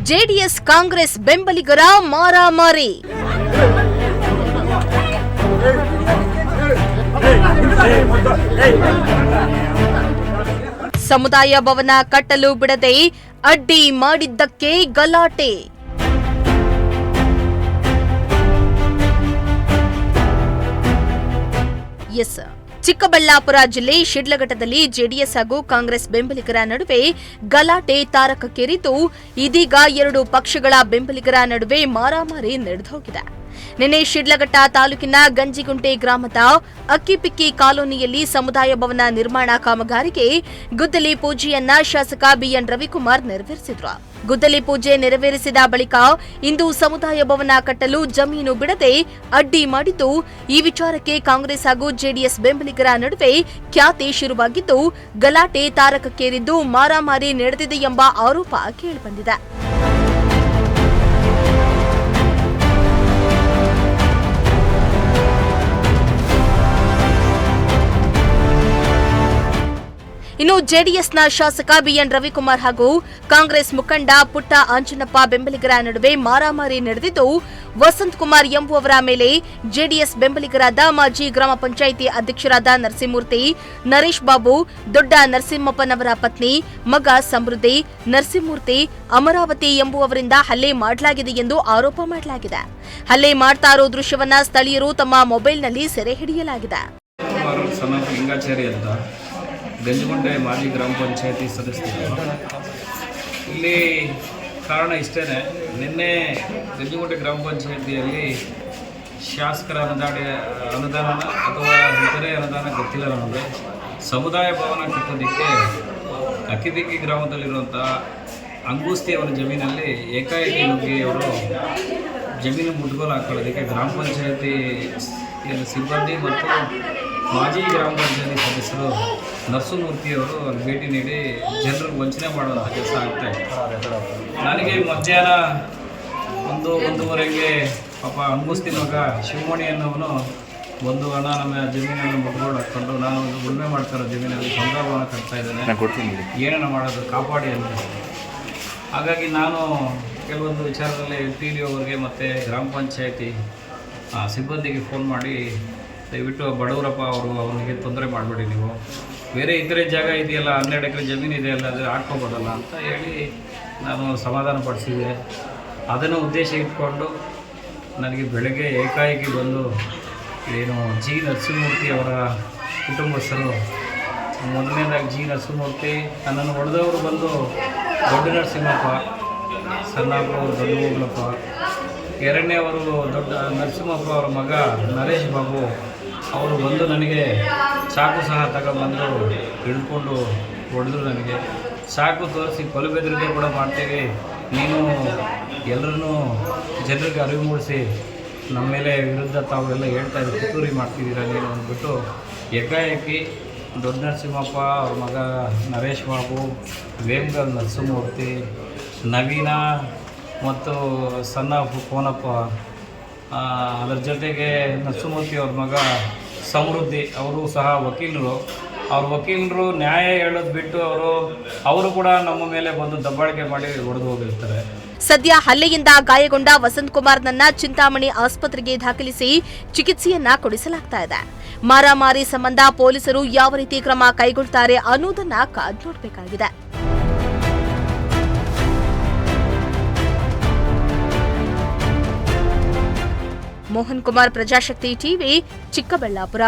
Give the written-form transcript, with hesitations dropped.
JDS Congress ಬೆಂಬಲಿಗರ ಮಾರಾಮಾರಿ. ಸಮುದಾಯ ಭವನ ಕಟ್ಟಲು ಬಿಡದೆ ಅಡ್ಡಿ ಮಾಡಿದ್ದಕ್ಕೆ ಗಲಾಟೆ. ಚಿಕ್ಕಬಳ್ಳಾಪುರ ಜಿಲ್ಲೆ ಶಿಡ್ಲಘಟ್ಟದಲ್ಲಿ ಜೆಡಿಎಸ್ ಹಾಗೂ ಕಾಂಗ್ರೆಸ್ ಬೆಂಬಲಿಗರ ನಡುವೆ ಗಲಾಟೆ ತಾರಕಕ್ಕೇರಿದ್ದು, ಇದೀಗ ಎರಡು ಪಕ್ಷಗಳ ಬೆಂಬಲಿಗರ ನಡುವೆ ಮಾರಾಮಾರಿ ನಡೆದೋಗಿದೆ. ನಿನ್ನೆ ಶಿಡ್ಲಘಟ್ಟ ತಾಲೂಕಿನ ಗಂಜಿಗುಂಟೆ ಗ್ರಾಮದ ಅಕ್ಕಿಪಿಕ್ಕಿ ಕಾಲೋನಿಯಲ್ಲಿ ಸಮುದಾಯ ಭವನ ನಿರ್ಮಾಣ ಕಾಮಗಾರಿಗೆ ಗುದ್ದಲಿ ಪೂಜೆಯನ್ನ ಶಾಸಕ ಬಿಎನ್ ರವಿಕುಮಾರ್ ನೆರವೇರಿಸಿದ್ರು. ಗುದ್ದಲಿ ಪೂಜೆ ನೆರವೇರಿಸಿದ ಬಳಿಕ ಇಂದು ಸಮುದಾಯ ಭವನ ಕಟ್ಟಲು ಜಮೀನು ಬಿಡದೆ ಅಡ್ಡಿ ಮಾಡಿದ್ದು, ಈ ವಿಚಾರಕ್ಕೆ ಕಾಂಗ್ರೆಸ್ ಹಾಗೂ ಜೆಡಿಎಸ್ ಬೆಂಬಲಿಗರ ನಡುವೆ ಖ್ಯಾತಿ ಶುರುವಾಗಿದ್ದು, ಗಲಾಟೆ ತಾರಕಕ್ಕೇರಿದ್ದು ಮಾರಾಮಾರಿ ನಡೆದಿದೆ ಎಂಬ ಆರೋಪ ಕೇಳಿಬಂದಿದೆ. ಇನ್ನು ಜೆಡಿಎಸ್ನ ಶಾಸಕ ಬಿಎನ್ ರವಿಕುಮಾರ್ ಹಾಗೂ ಕಾಂಗ್ರೆಸ್ ಮುಖಂಡ ಪುಟ್ಟ ಆಂಜನಪ್ಪ ಬೆಂಬಲಿಗರ ನಡುವೆ ಮಾರಾಮಾರಿ ನಡೆದಿದ್ದು, ವಸಂತ್ ಕುಮಾರ್ ಎಂಬುವವರ ಮೇಲೆ ಜೆಡಿಎಸ್ ಬೆಂಬಲಿಗರಾದ ಮಾಜಿ ಗ್ರಾಮ ಪಂಚಾಯಿತಿ ಅಧ್ಯಕ್ಷರಾದ ನರಸಿಂಹಮೂರ್ತಿ, ನರೇಶ್ ಬಾಬು, ದೊಡ್ಡ ನರಸಿಂಹಪ್ಪನವರ ಪತ್ನಿ, ಮಗ ಸಮೃದ್ಧಿ, ನರಸಿಂಹಮೂರ್ತಿ, ಅಮರಾವತಿ ಎಂಬುವವರಿಂದ ಹಲ್ಲೆ ಮಾಡಲಾಗಿದೆ ಎಂದು ಆರೋಪ ಮಾಡಲಾಗಿದೆ. ಹಲ್ಲೆ ಮಾಡ್ತಾ ಇರೋ ದೃಶ್ಯವನ್ನ ಸ್ಥಳೀಯರು ತಮ್ಮ ಮೊಬೈಲ್ನಲ್ಲಿ ಸೆರೆ ಹಿಡಿಯಲಾಗಿದೆ. ಗಂಜಿಗುಂಟೆ ಮಾಜಿ ಗ್ರಾಮ ಪಂಚಾಯತಿ ಸದಸ್ಯರು. ಇಲ್ಲಿ ಕಾರಣ ಇಷ್ಟೇ, ನಿನ್ನೆ ಗಂಜಿಗುಂಟೆ ಗ್ರಾಮ ಪಂಚಾಯತಿಯಲ್ಲಿ ಶಾಸಕರ ಅನುದಾನ ಅಥವಾ ಇತರೆ ಅನುದಾನ ಗೊತ್ತಿಲ್ಲ ನಮಗೆ. ಸಮುದಾಯ ಭವನ ಕಟ್ಟೋದಕ್ಕೆ ಅಕ್ಕಿಪಿಕ್ಕಿ ಗ್ರಾಮದಲ್ಲಿರುವಂಥ ಅಂಗುಸ್ತಿ ಅವರ ಜಮೀನಲ್ಲಿ ಏಕಾಏಕಿ ನುಗ್ಗಿ ಅವರು ಜಮೀನು ಮುಟ್ಗೋಲು ಹಾಕೊಳ್ಳೋದಕ್ಕೆ ಗ್ರಾಮ ಪಂಚಾಯತಿ ಸಿಬ್ಬಂದಿ ಮತ್ತು ಮಾಜಿ ಗ್ರಾಮ ಪಂಚಾಯತಿ ಸದಸ್ಯರು ನರಸಿಂಹಮೂರ್ತಿಯವರು ಅಲ್ಲಿ ಭೇಟಿ ನೀಡಿ ಜನರಿಗೆ ವಂಚನೆ ಮಾಡುವಂಥ ಕೆಲಸ ಆಗ್ತಾಯಿತ್ತು. ನನಗೆ ಮಧ್ಯಾಹ್ನ 1:30ಗೆ ಪಾಪ ಅಂಗುಸ್ತಿ ಮಗ ಶಿವಮಣಿ ಅನ್ನೋವನು ಒಂದು ಹಣ ನಮ್ಮ ಜಮೀನನ್ನು ಮುಟ್ಕೊಂಡು ಹಾಕ್ಕೊಂಡು, ನಾನು ಒಂದು ಉಳುಮೆ ಮಾಡ್ತಾರೋ ಜಮೀನಲ್ಲಿ ಸಂದರ್ಭವನ್ನು ಕಟ್ತಾ ಇದ್ದೇನೆ, ಏನೇನು ಮಾಡೋದು ಕಾಪಾಡಿ ಅಂತ. ಹಾಗಾಗಿ ನಾನು ಕೆಲವೊಂದು ವಿಚಾರದಲ್ಲಿ PDO ಅವರಿಗೆ ಮತ್ತು ಗ್ರಾಮ ಪಂಚಾಯತಿ ಸಿಬ್ಬಂದಿಗೆ ಫೋನ್ ಮಾಡಿ, ದಯವಿಟ್ಟು ಬಡವರಪ್ಪ ಅವನಿಗೆ ತೊಂದರೆ ಮಾಡಬೇಡಿ, ನೀವು ಬೇರೆ ಇತರೆ ಜಾಗ ಇದೆಯಲ್ಲ, 12 ಎಕರೆ ಜಮೀನು ಇದೆಯಲ್ಲ, ಅದು ಹಾಕ್ಕೋಬೋದಲ್ಲ ಅಂತ ಹೇಳಿ ನಾನು ಸಮಾಧಾನ ಪಡಿಸಿದೆ. ಅದನ್ನು ಉದ್ದೇಶ ಇಟ್ಕೊಂಡು ನನಗೆ ಬೆಳಗ್ಗೆ ಏಕಾಏಕಿ ಬಂದು ಏನು ಜಿ ನರಸಿಂಹಮೂರ್ತಿ ಅವರ ಕುಟುಂಬಸ್ಥರು, ಮೊದಲನೇದಾಗಿ ಜಿ ನರಸಿಂಹಮೂರ್ತಿ, ನನ್ನನ್ನು ಹೊಡೆದವರು ಬಂದು ದೊಡ್ಡ ನರಸಿಂಹಪ್ಪ, ಸಣ್ಣಪ್ಪವರು ದೊಡ್ಡ ಹೋಗ್ಲಪ್ಪ, ಎರಡನೇವರು ದೊಡ್ಡ ನರಸಿಂಹಪ್ಪ ಅವರ ಮಗ ನರೇಶ್ ಬಾಬು ಅವರು ಬಂದು ನನಗೆ ಚಾಕು ಸಹ ತಗೊಂಡ್ಬಂದು ಹಿಡ್ಕೊಂಡು ಹೊಡೆದ್ರು. ನನಗೆ ಚಾಕು ತೋರಿಸಿ ಕೊಲೆ ಬೆದರಿಕೆ ಕೂಡ ಮಾಡ್ತೇವೆ, ನೀನು ಎಲ್ಲರನ್ನೂ ಜನರಿಗೆ ಅರಿವು ಮೂಡಿಸಿ ನಮ್ಮ ಮೇಲೆ ವಿರುದ್ಧ ತಾವೆಲ್ಲ ಹೇಳ್ತಾ ಇದ್ದೀವಿ, ಕಿತ್ತೂರಿ ಮಾಡ್ತಿದ್ದೀರಾ ನೀನು ಅಂದ್ಬಿಟ್ಟು ಏಕಾಏಕಿ ದೊಡ್ಡ ನರಸಿಂಹಪ್ಪ ಅವ್ರ ಮಗ ನರೇಶ್ ಬಾಬು, ವೇಮಗಲ್ ನರಸಿಂಹಮೂರ್ತಿ, ನವೀನ ಮತ್ತು ಸಣ್ಣ ಕೋನಪ್ಪ, ಅದರ ಜೊತೆಗೆ ನರಸಿಂಹಮೂರ್ತಿ ಅವ್ರ ಮಗ ಸಮೃದ್ಧಿ ಅವರು ಸಹ ವಕೀಲರು. ಅವ್ರ ವಕೀಲರು ನ್ಯಾಯ ಹೇಳೋದು ಬಿಟ್ಟು ಅವರು ಕೂಡ ನಮ್ಮ ಮೇಲೆ ಬಂದು ದಬ್ಬಾಳಿಕೆ ಮಾಡಿ ಹೊಡೆದು ಹೋಗಿರ್ತಾರೆ. ಸದ್ಯ ಹಲ್ಲೆಯಿಂದ ಗಾಯಗೊಂಡ ವಸಂತ್ ಕುಮಾರ್ನನ್ನ ಚಿಂತಾಮಣಿ ಆಸ್ಪತ್ರೆಗೆ ದಾಖಲಿಸಿ ಚಿಕಿತ್ಸೆಯನ್ನ ಕೊಡಿಸಲಾಗ್ತಾ ಇದೆ. ಮಾರಾಮಾರಿ ಸಂಬಂಧ ಪೊಲೀಸರು ಯಾವ ರೀತಿ ಕ್ರಮ ಕೈಗೊಳ್ತಾರೆ ಅನ್ನೋದನ್ನ ಕಾದು ನೋಡಬೇಕಾಗಿದೆ. ಮೋಹನ್ ಕುಮಾರ್, ಪ್ರಜಾಶಕ್ತಿ ಟಿವಿ, ಚಿಕ್ಕಬಳ್ಳಾಪುರ.